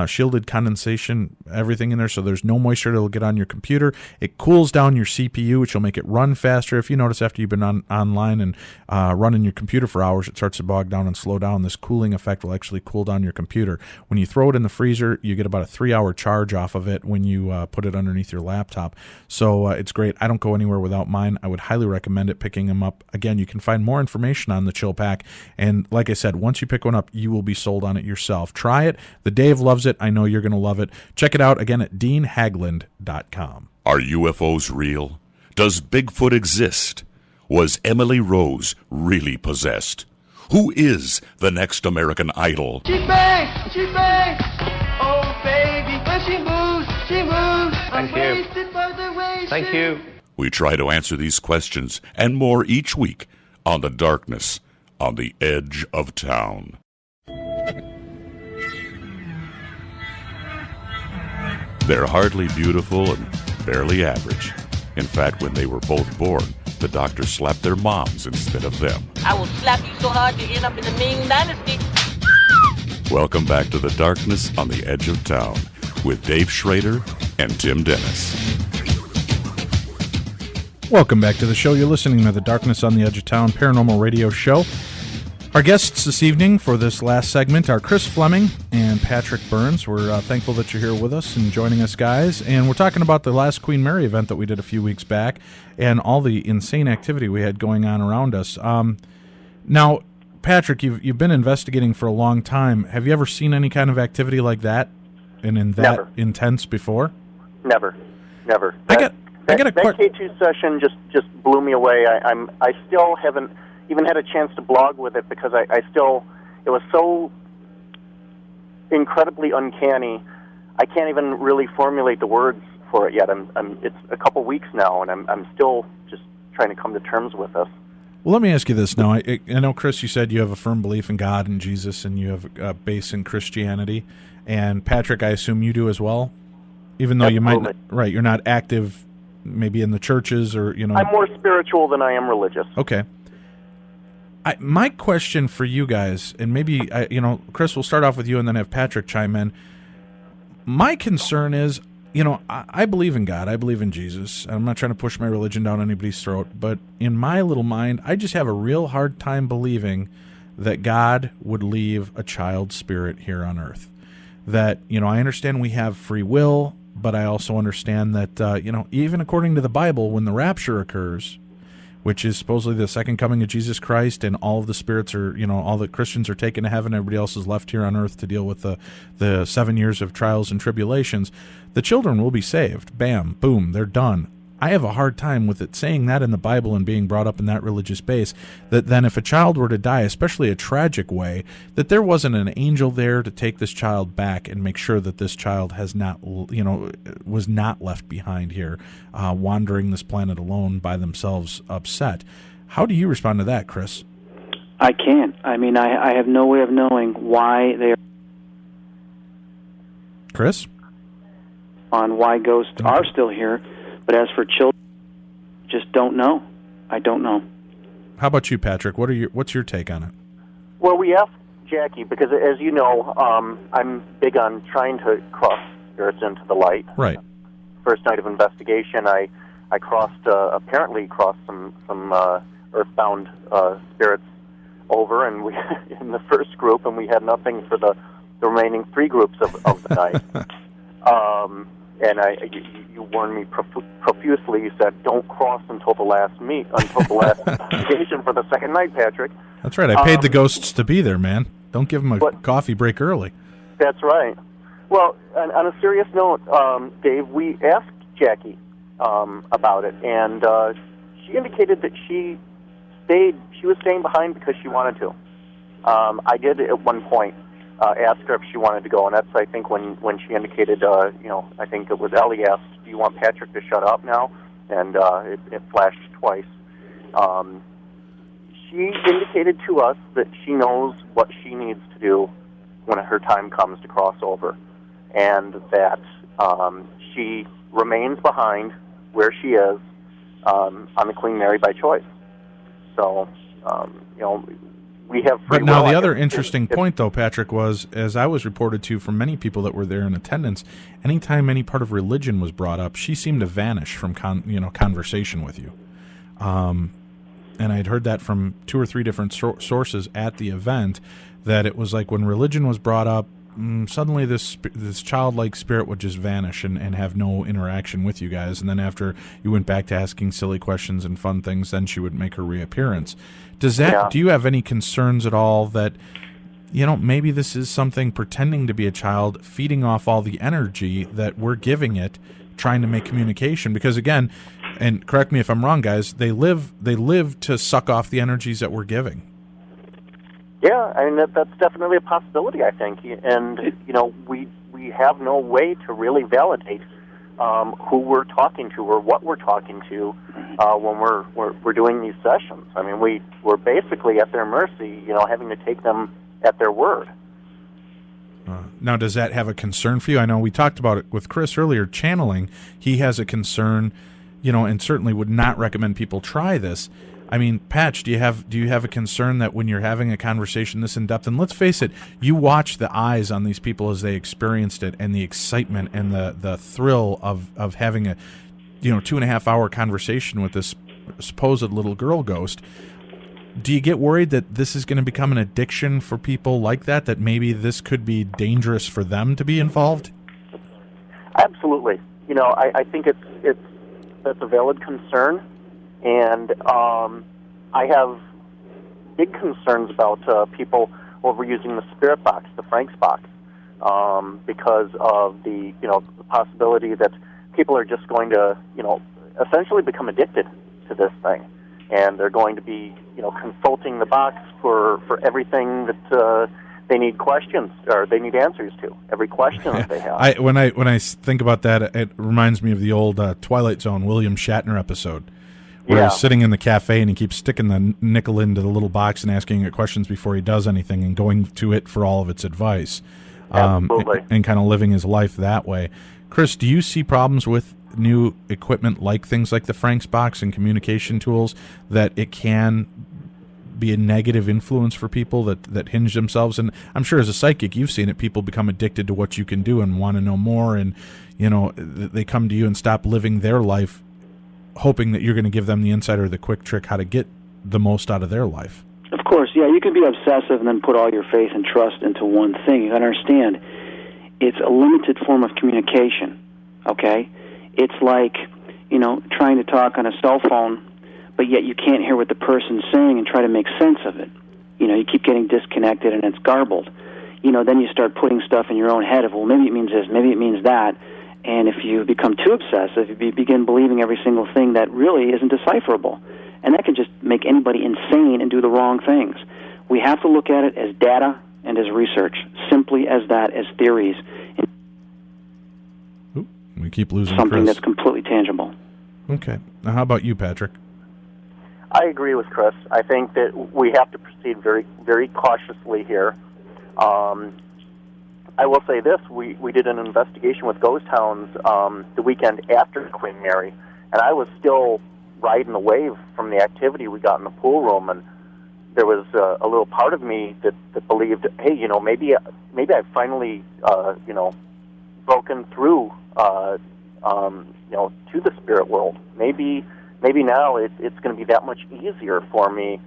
shielded condensation, everything in there, so there's no moisture that'll get on your computer. It cools down your CPU, which will make it run faster. If you notice, after you've been online and running your computer for hours, it starts to bog down and slow down. This cooling effect will actually cool down your computer. When you throw it in the freezer, you get about a 3-hour charge off of it when you put it underneath your laptop. So it's great. I don't go anywhere without mine. I would highly recommend it, picking them up. Again, you can find more information on the Chill Pack. And like I said, once you pick one up, you will be sold on it yourself. Try it. The Dave loves it. I know you're going to love it. Check it out again at DeanHaglund.com. Are UFOs real? Does Bigfoot exist? Was Emily Rose really possessed? Who is the next American Idol? She bangs! She bangs! Oh, baby, when she moves, she moves. Thank you. Thank you. We try to answer these questions and more each week on The Darkness on the Edge of Town. They're hardly beautiful and barely average. In fact, when they were both born, the doctor slapped their moms instead of them. I will slap you so hard you end up in the Ming Dynasty. Welcome back to The Darkness on the Edge of Town with Dave Schrader and Tim Dennis. Welcome back to the show. You're listening to The Darkness on the Edge of Town Paranormal Radio Show. Our guests this evening for this last segment are Chris Fleming and Patrick Burns. We're thankful that you're here with us and joining us, guys. And we're talking about the last Queen Mary event that we did a few weeks back and all the insane activity we had going on around us. Now, Patrick, you've been investigating for a long time. Have you ever seen any kind of activity like that and in that Never. intense before? Never. That K2 session just blew me away. I still haven't even had a chance to blog with it because it was so incredibly uncanny. I can't even really formulate the words for it yet. It's a couple weeks now, and I'm still just trying to come to terms with this. Well, let me ask you this now. I know, Chris, you said you have a firm belief in God and Jesus, and you have a base in Christianity. And Patrick, I assume you do as well, even though you might not, right? You're not active, maybe in the churches or I'm more spiritual than I am religious. Okay. My question for you guys, and maybe Chris, we'll start off with you, and then have Patrick chime in. My concern is, I believe in God. I believe in Jesus. I'm not trying to push my religion down anybody's throat, but in my little mind, I just have a real hard time believing that God would leave a child spirit here on earth. That, I understand we have free will, but I also understand that, even according to the Bible, when the rapture occurs, which is supposedly the second coming of Jesus Christ, and all of the spirits are, all the Christians are taken to heaven, everybody else is left here on earth to deal with the 7 years of trials and tribulations, the children will be saved. Bam, boom, they're done. I have a hard time with it saying that in the Bible and being brought up in that religious base, that then if a child were to die, especially a tragic way, that there wasn't an angel there to take this child back and make sure that this child has not, was not left behind here, wandering this planet alone by themselves, upset. How do you respond to that, Chris? I can't. I have no way of knowing why they are. Chris? On why ghosts are still here. But as for children, just don't know. I don't know. How about you, Patrick? What's your take on it? Well, we asked Jackie because, as you know, I'm big on trying to cross spirits into the light. Right. First night of investigation, I apparently crossed some earthbound spirits over, and we in the first group, and we had nothing for the remaining 3 groups of the night. And you warned me profusely. You said, "Don't cross until the last investigation for the second night, Patrick." That's right. I paid the ghosts to be there, man. Don't give them a coffee break early. That's right. Well, on a serious note, Dave, we asked Jackie about it, and she indicated that she was staying behind because she wanted to. I did at one point ask her if she wanted to go, and that's, I think, when she indicated, I think it was Ellie asked, do you want Patrick to shut up now? And it flashed twice. She indicated to us that she knows what she needs to do when her time comes to cross over, and that she remains behind where she is on the Queen Mary by choice. So, we have free But now will. the other interesting point, though, Patrick, was, as I was reported to from many people that were there in attendance, anytime any part of religion was brought up, she seemed to vanish from conversation with you. And I'd heard that from 2 or 3 different sources at the event, that it was like when religion was brought up, suddenly this childlike spirit would just vanish and have no interaction with you guys. And then after you went back to asking silly questions and fun things, then she would make her reappearance. Do you have any concerns at all that, maybe this is something pretending to be a child, feeding off all the energy that we're giving it, trying to make communication? Because again, and correct me if I'm wrong, guys, they live to suck off the energies that we're giving. Yeah, I mean, that's definitely a possibility, I think. And, we have no way to really validate who we're talking to or what we're talking to when we're doing these sessions. I mean, we're basically at their mercy, having to take them at their word. Now, does that have a concern for you? I know we talked about it with Chris earlier, channeling. He has a concern, and certainly would not recommend people try this. I mean, Patch, do you have a concern that when you're having a conversation this in depth, and let's face it, you watch the eyes on these people as they experienced it, and the excitement and the thrill of having a 2.5 hour conversation with this supposed little girl ghost. Do you get worried that this is going to become an addiction for people like that maybe this could be dangerous for them to be involved? Absolutely. I think that's a valid concern. And I have big concerns about people overusing the spirit box, the Frank's box, because of the possibility that people are just going to essentially become addicted to this thing, and they're going to be consulting the box for everything that they need questions or they need answers to, every question that they have. When I think about that, it reminds me of the old Twilight Zone William Shatner episode, where he's sitting in the cafe and he keeps sticking the nickel into the little box and asking it questions before he does anything and going to it for all of its advice. Absolutely. And kind of living his life that way. Chris, do you see problems with new equipment like things like the Frank's box and communication tools, that it can be a negative influence for people that hinge themselves? And I'm sure as a psychic, you've seen it. People become addicted to what you can do and want to know more, and they come to you and stop living their life hoping that you're going to give them the insight or the quick trick how to get the most out of their life. Of course, yeah, you can be obsessive and then put all your faith and trust into one thing. You understand, it's a limited form of communication, okay? It's like, trying to talk on a cell phone, but yet you can't hear what the person's saying and try to make sense of it. You keep getting disconnected and it's garbled. Then you start putting stuff in your own head of, well, maybe it means this, maybe it means that. And if you become too obsessive, you begin believing every single thing that really isn't decipherable. And that can just make anybody insane and do the wrong things. We have to look at it as data and as research, simply as that, as theories. We keep losing something Chris. That's completely tangible. Okay. Now, how about you, Patrick? I agree with Chris. I think that we have to proceed very, very cautiously here. I will say this, we did an investigation with ghost hounds the weekend after Queen Mary, and I was still riding the wave from the activity we got in the pool room, and there was a little part of me that believed, hey, maybe I've finally, broken through, to the spirit world. Maybe now it's going to be that much easier for me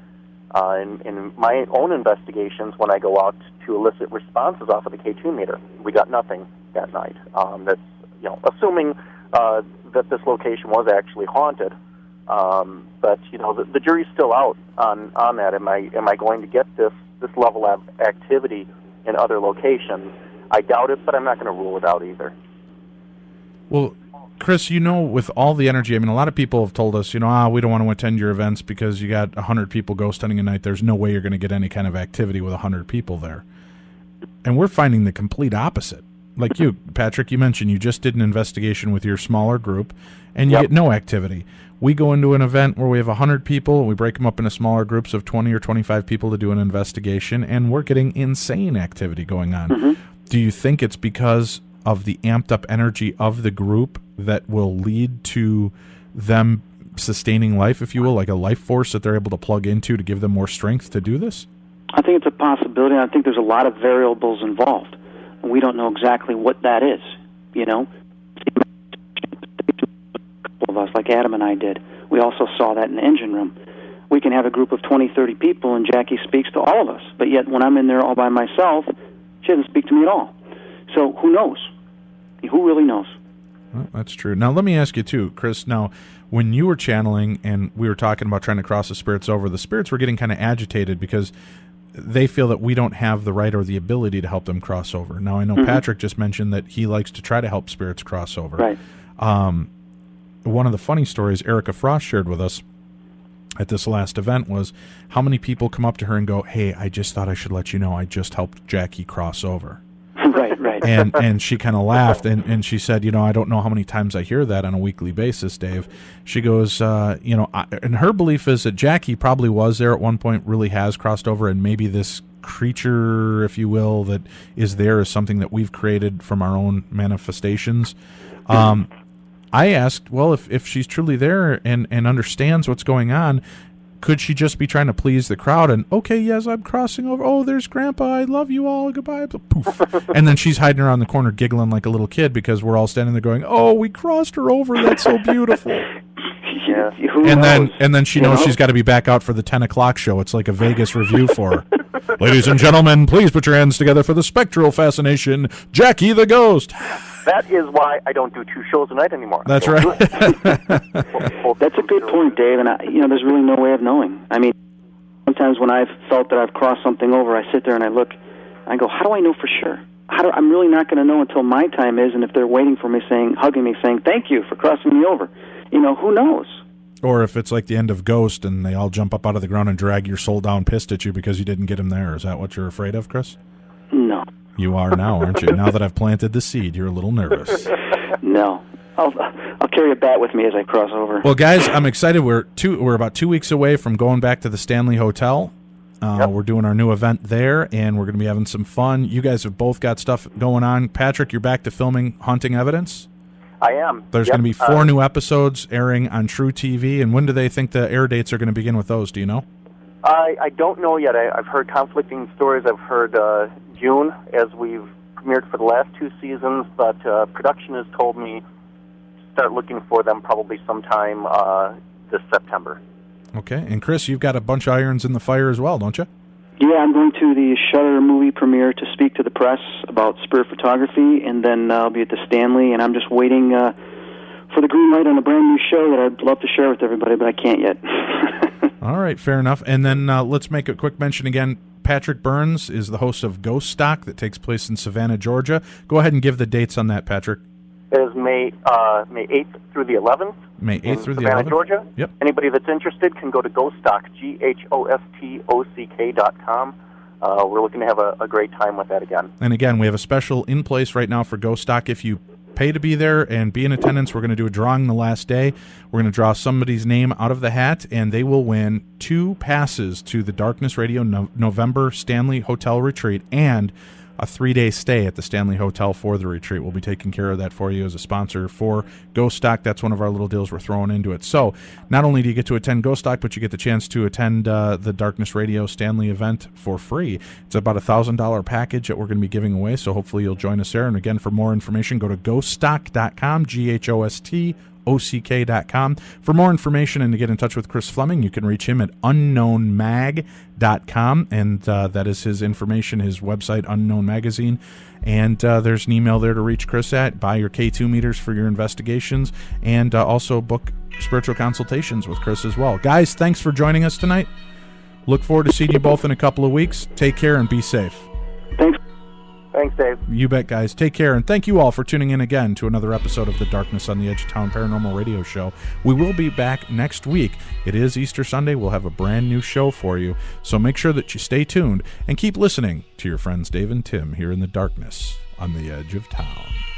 in my own investigations when I go out to elicit responses off of the K2 meter. We got nothing that night. That's assuming that this location was actually haunted. But the jury's still out on that. Am I going to get this level of activity in other locations? I doubt it, but I'm not going to rule it out either. Well, Chris, with all the energy, I mean, a lot of people have told us, we don't want to attend your events because you got 100 people ghost hunting a night. There's no way you're going to get any kind of activity with 100 people there. And we're finding the complete opposite. Like you, Patrick, you mentioned you just did an investigation with your smaller group, and you get no activity. We go into an event where we have 100 people, we break them up into smaller groups of 20 or 25 people to do an investigation, and we're getting insane activity going on. Mm-hmm. Do you think it's because of the amped-up energy of the group that will lead to them sustaining life, if you will, like a life force that they're able to plug into to give them more strength to do this? I think it's a possibility. I think there's a lot of variables involved. We don't know exactly what that is, A couple of us, like Adam and I did. We also saw that in the engine room. We can have a group of 20, 30 people, and Jackie speaks to all of us. But yet, when I'm in there all by myself, she doesn't speak to me at all. So who knows? Who really knows? Well, that's true. Now, let me ask you, too, Chris. Now, when you were channeling and we were talking about trying to cross the spirits over, the spirits were getting kind of agitated because they feel that we don't have the right or the ability to help them cross over. Now, I know Patrick just mentioned that he likes to try to help spirits cross over. Right. One of the funny stories Erica Frost shared with us at this last event was how many people come up to her and go, "Hey, I just thought I should let you know I just helped Jackie cross over." Right. And she kind of laughed, and she said, I don't know how many times I hear that on a weekly basis, Dave. She goes, and her belief is that Jackie probably was there at one point, really has crossed over, and maybe this creature, if you will, that is there is something that we've created from our own manifestations. I asked, well, if she's truly there and understands what's going on, could she just be trying to please the crowd and, okay, yes, I'm crossing over. Oh, there's Grandpa. I love you all. Goodbye. Poof. And then she's hiding around the corner giggling like a little kid because we're all standing there going, oh, we crossed her over. That's so beautiful. Yeah. And then she knows she's got to be back out for the 10 o'clock show. It's like a Vegas review for her. Ladies and gentlemen, please put your hands together for the spectral fascination, Jackie the Ghost. That is why I don't do 2 shows a night anymore. That's right. That's a good point, Dave, and there's really no way of knowing. I mean, sometimes when I've felt that I've crossed something over, I sit there and I look, I go, how do I know for sure? I'm really not going to know until my time is, and if they're waiting for me, hugging me, saying, thank you for crossing me over. Who knows? Or if it's like the end of Ghost and they all jump up out of the ground and drag your soul down pissed at you because you didn't get him there. Is that what you're afraid of, Chris? No. You are now, aren't you? Now that I've planted the seed, you're a little nervous. No. I'll carry a bat with me as I cross over. Well, guys, I'm excited. We're about 2 weeks away from going back to the Stanley Hotel. We're doing our new event there, and we're going to be having some fun. You guys have both got stuff going on. Patrick, you're back to filming Haunting Evidence? I am. There's going to be 4 new episodes airing on True TV, and when do they think the air dates are going to begin with those? Do you know? I don't know yet. I've heard conflicting stories. I've heard June, as we've premiered for the last 2 seasons, but production has told me start looking for them probably sometime this September. Okay. And Chris, you've got a bunch of irons in the fire as well, don't you? Yeah, I'm going to the Shudder movie premiere to speak to the press about spirit photography, and then I'll be at the Stanley, and I'm just waiting for the green light on a brand new show that I'd love to share with everybody, but I can't yet. All right, fair enough. And then let's make a quick mention again. Patrick Burns is the host of Ghost Stock that takes place in Savannah, Georgia. Go ahead and give the dates on that, Patrick. It is May 8th through the 11th. May 8th through the 11th. Savannah, Georgia. Yep. Anybody that's interested can go to GhostStock, GhostOck.com. We're looking to have a great time with that again. And again, we have a special in place right now for Ghost Stock. If you pay to be there and be in attendance, we're going to do a drawing the last day. We're going to draw somebody's name out of the hat, and they will win 2 passes to the Darkness Radio November Stanley Hotel Retreat and a 3-day stay at the Stanley Hotel for the retreat. We'll be taking care of that for you as a sponsor for Ghost Stock. That's one of our little deals we're throwing into it. So not only do you get to attend Ghost Stock, but you get the chance to attend the Darkness Radio Stanley event for free. It's about a $1,000 package that we're going to be giving away, so hopefully you'll join us there. And again, for more information, go to ghoststock.com, GhostOck.com. For more information and to get in touch with Chris Fleming, you can reach him at unknownmag.com, and that is his information, his website, Unknown Magazine. And there's an email there to reach Chris at. Buy your K2 meters for your investigations, and also book spiritual consultations with Chris as well. Guys, thanks for joining us tonight. Look forward to seeing you both in a couple of weeks. Take care and be safe. Thanks. Thanks, Dave. You bet, guys. Take care, and thank you all for tuning in again to another episode of the Darkness on the Edge of Town Paranormal Radio Show. We will be back next week. It is Easter Sunday. We'll have a brand new show for you, so make sure that you stay tuned and keep listening to your friends Dave and Tim here in the Darkness on the Edge of Town.